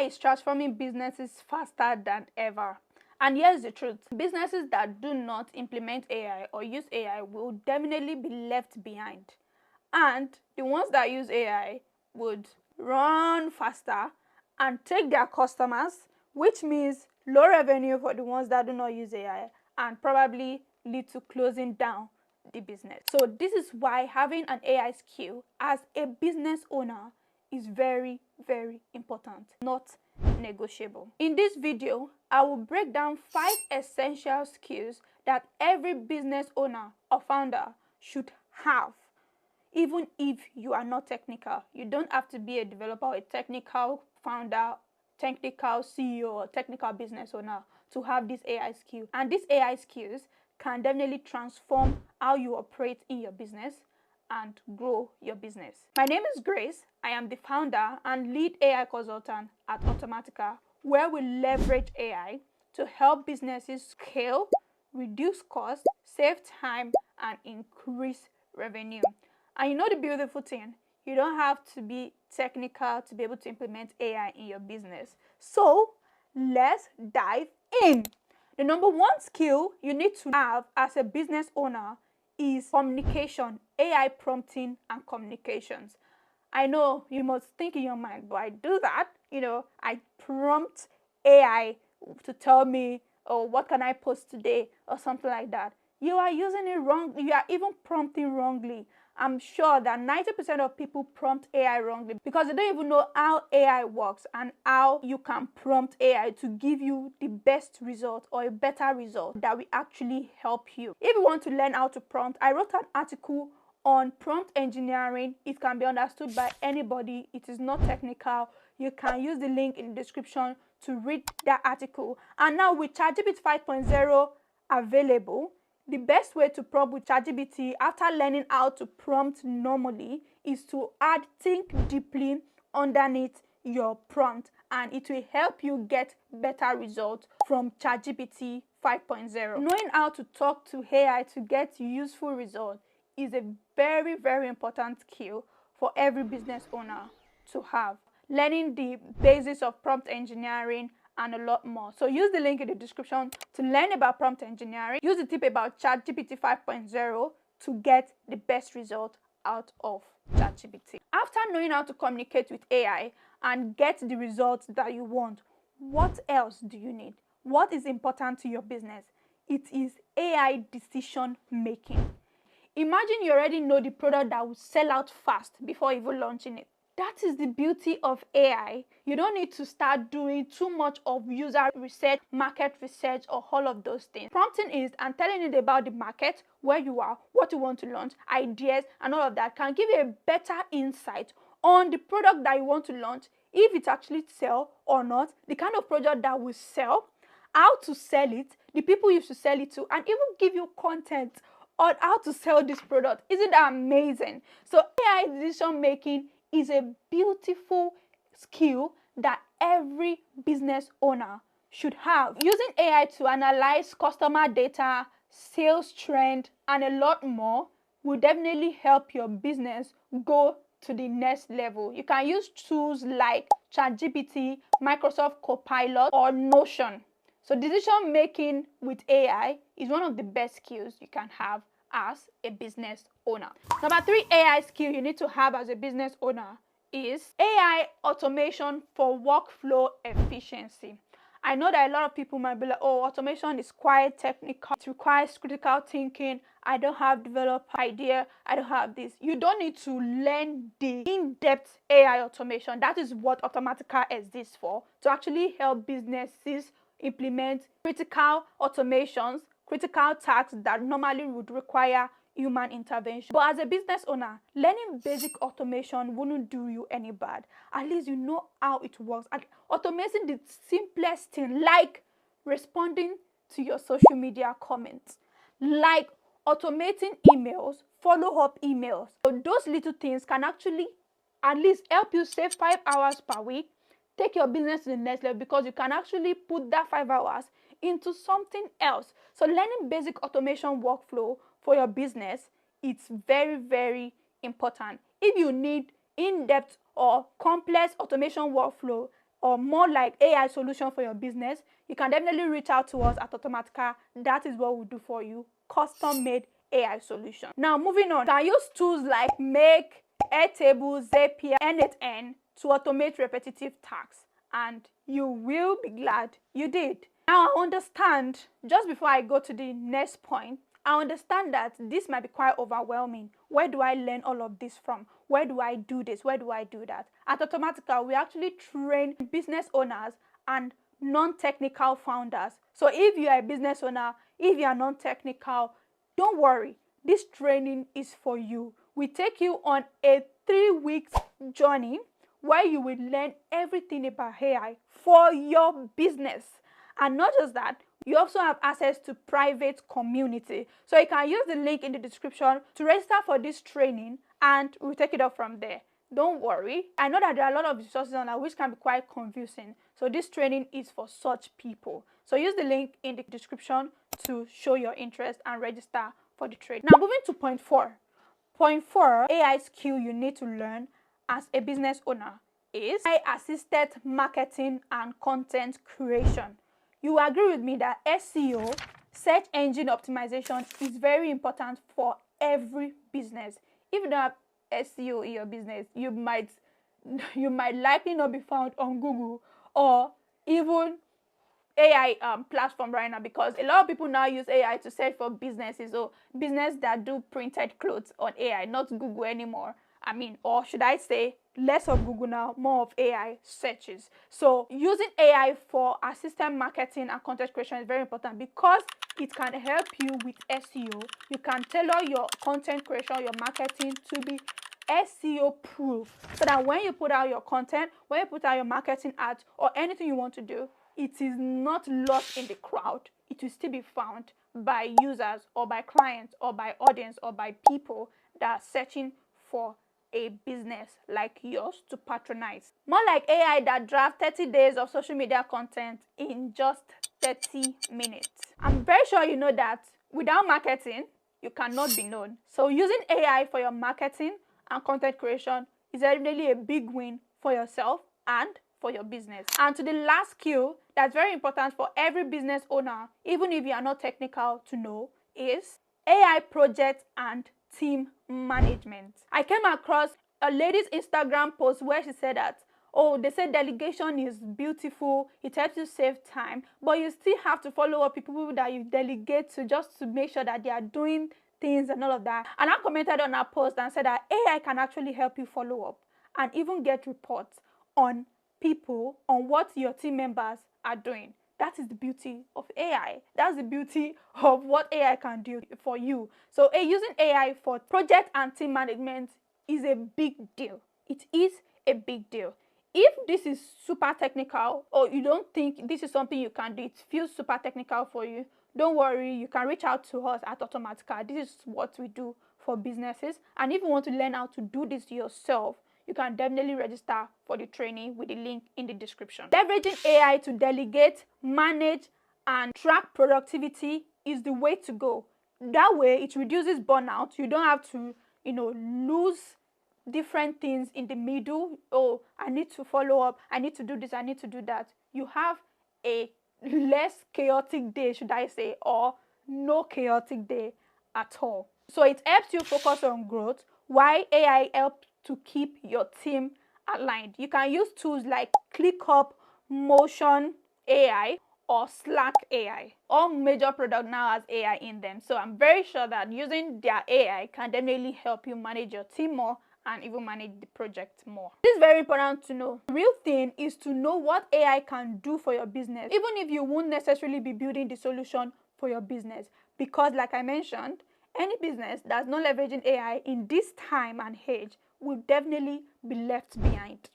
AI is transforming businesses faster than ever. And here's the truth. Businesses that do not implement AI or use AI will definitely be left behind. And the ones that use AI would run faster and take their customers, which means low revenue for the ones that do not use AI and probably lead to closing down the business. So this is why having an AI skill as a business owner is very, very important, not negotiable. In this video, I will break down 5 essential skills that every business owner or founder should have. Even if you are not technical, you don't have to be a developer or a technical founder, technical CEO, or technical business owner to have this AI skill. And these AI skills can definitely transform how you operate in your business and grow your business. My name is Grace. I am the founder and lead AI consultant at Automatica, where we leverage AI to help businesses scale, reduce costs, save time, and increase revenue. And you know the beautiful thing, you don't have to be technical to be able to implement AI in your business. So let's dive in. The number one skill you need to have as a business owner is communication, AI prompting and communications. I know you must think in your mind, but I do that. I prompt AI to tell me, oh, what can I post today or something like that. You are using it wrong. You are even prompting wrongly. I'm sure that 90% of people prompt AI wrongly because they don't even know how AI works and how you can prompt AI to give you the best result or a better result that will actually help you. If you want to learn how to prompt, I wrote an article on prompt engineering. It can be understood by anybody. It is not technical. You can use the link in the description to read that article. And now with ChatGPT 5.0 available, the best way to prompt with ChatGPT after learning how to prompt normally is to add think deeply underneath your prompt, and it will help you get better results from ChatGPT 5.0. Knowing how to talk to AI to get useful results is a very, very important skill for every business owner to have. Learning the basics of prompt engineering and a lot more. So use the link in the description to learn about prompt engineering. Use the tip about ChatGPT 5.0 to get the best result out of ChatGPT. After knowing how to communicate with AI and get the results that you want, what else do you need? What is important to your business? It is AI decision making. Imagine you already know the product that will sell out fast before even launching it. That is the beauty of AI. You don't need to start doing too much of user research, market research, or all of those things. Prompting is and telling it about the market, where you are, what you want to launch, ideas, and all of that can give you a better insight on the product that you want to launch, if it actually sells or not, the kind of product that will sell, how to sell it, the people you should sell it to, and even give you content on how to sell this product. Isn't that amazing? So AI decision making is a beautiful skill that every business owner should have. Using AI to analyze customer data, sales trend, and a lot more will definitely help your business go to the next level. You can use tools like ChatGPT, Microsoft Copilot, or Notion. So decision making with AI is one of the best skills you can have as a business owner. Number 3 AI skill you need to have as a business owner is AI automation for workflow efficiency. I know that a lot of people might be like, oh, automation is quite technical. It requires critical thinking. I don't have developer idea. I don't have this. You don't need to learn the in-depth AI automation. That is what Automatica exists for, to actually help businesses implement critical automations, critical tasks that normally would require human intervention. But as a business owner, learning basic automation wouldn't do you any bad. At least you know how it works. And automating the simplest thing, like responding to your social media comments, like automating emails, follow-up emails. So those little things can actually at least help you save 5 hours per week, take your business to the next level, because you can actually put that 5 hours into something else. So learning basic automation workflow for your business, it's very, very important. If you need in-depth or complex automation workflow, or more like AI solution for your business, you can definitely reach out to us at Automatica. That is what we do for you, custom made AI solution. Now moving on, you can use tools like Make, Airtable, Zapier, N8N to automate repetitive tasks, and you will be glad you did. Now I understand, just before I go to the next point, I understand that this might be quite overwhelming. Where do I learn all of this from? Where do I do this? Where do I do that? At Automatica, we actually train business owners and non-technical founders. So if you are a business owner, if you are non-technical, don't worry. This training is for you. We take you on a 3-week journey where you will learn everything about AI for your business. And not just that, you also have access to private community. So you can use the link in the description to register for this training, and we'll take it up from there. Don't worry. I know that there are a lot of resources on that which can be quite confusing. So this training is for such people. So use the link in the description to show your interest and register for the training. Now moving to point 4. Point 4, AI skill you need to learn as a business owner is AI-assisted marketing and content creation. You agree with me that SEO, search engine optimization, is very important for every business. If you don't have SEO in your business, you might likely not be found on Google or even AI platform right now, because a lot of people now use AI to search for businesses, or business that do printed clothes on AI, not Google anymore. I mean, or should I say, less of Google now, more of AI searches. So using AI for assistant marketing and content creation is very important because it can help you with SEO. You can tailor your content creation, your marketing to be SEO proof, so that when you put out your content, when you put out your marketing ads or anything you want to do, it is not lost in the crowd. It will still be found by users or by clients or by audience or by people that are searching for a business like yours to patronize. More like AI that drafts 30 days of social media content in just 30 minutes. I'm very sure you know that without marketing, you cannot be known. So using AI for your marketing and content creation is definitely a big win for yourself and for your business. And to the last skill that's very important for every business owner, even if you are not technical, to know, is AI project and team management. I came across a lady's Instagram post where she said that, oh, they said delegation is beautiful, it helps you save time, but you still have to follow up people that you delegate to, just to make sure that they are doing things and all of that. And I commented on her post and said that AI can actually help you follow up and even get reports on people, on what your team members are doing. That is the beauty of AI. That's the beauty of what AI can do for you. So using AI for project and team management is a big deal. It is a big deal. If this is super technical, or you don't think this is something you can do, it feels super technical for you, don't worry, you can reach out to us at Automatica. This is what we do for businesses. And if you want to learn how to do this yourself, you can definitely register for the training with the link in the description. Leveraging AI to delegate, manage, and track productivity is the way to go. That way, it reduces burnout. You don't have to, lose different things in the middle. Oh, I need to follow up. I need to do this. I need to do that. You have a less chaotic day, should I say, or no chaotic day at all. So it helps you focus on growth, while AI helps to keep your team aligned. You can use tools like ClickUp, Motion AI, or Slack AI. All major products now has AI in them. So I'm very sure that using their AI can definitely help you manage your team more and even manage the project more. This is very important to know. The real thing is to know what AI can do for your business, even if you won't necessarily be building the solution for your business. Because like I mentioned, any business that's not leveraging AI in this time and age will definitely be left behind.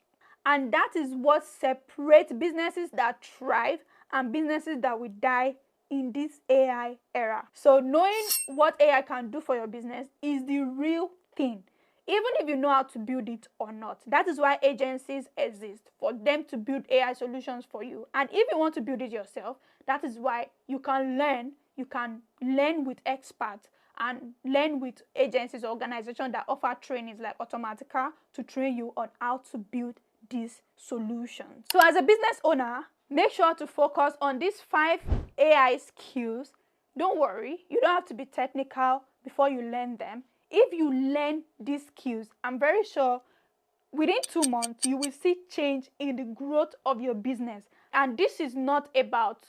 And that is what separates businesses that thrive and businesses that will die in this AI era. So knowing what AI can do for your business is the real thing, even if you know how to build it or not. That is why agencies exist, for them to build AI solutions for you. And if you want to build it yourself, that is why you can learn with experts and learn with agencies or organizations that offer trainings like Automatica to train you on how to build these solutions. So as a business owner, make sure to focus on these 5 AI skills. Don't worry, you don't have to be technical before you learn them. If you learn these skills, I'm very sure within 2 months, you will see change in the growth of your business. And this is not about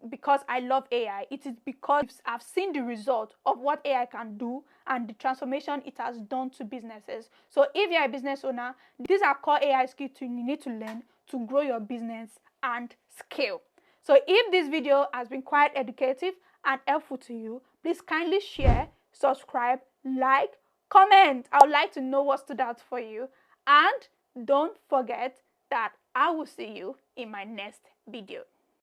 because I love AI. It is because I've seen the result of what AI can do and the transformation it has done to businesses. So if you're a business owner, these are core AI skills you need to learn to grow your business and scale. So if this video has been quite educative and helpful to you, please kindly share, subscribe, like, comment. I would like to know what stood out for you. And don't forget that I will see you in my next video.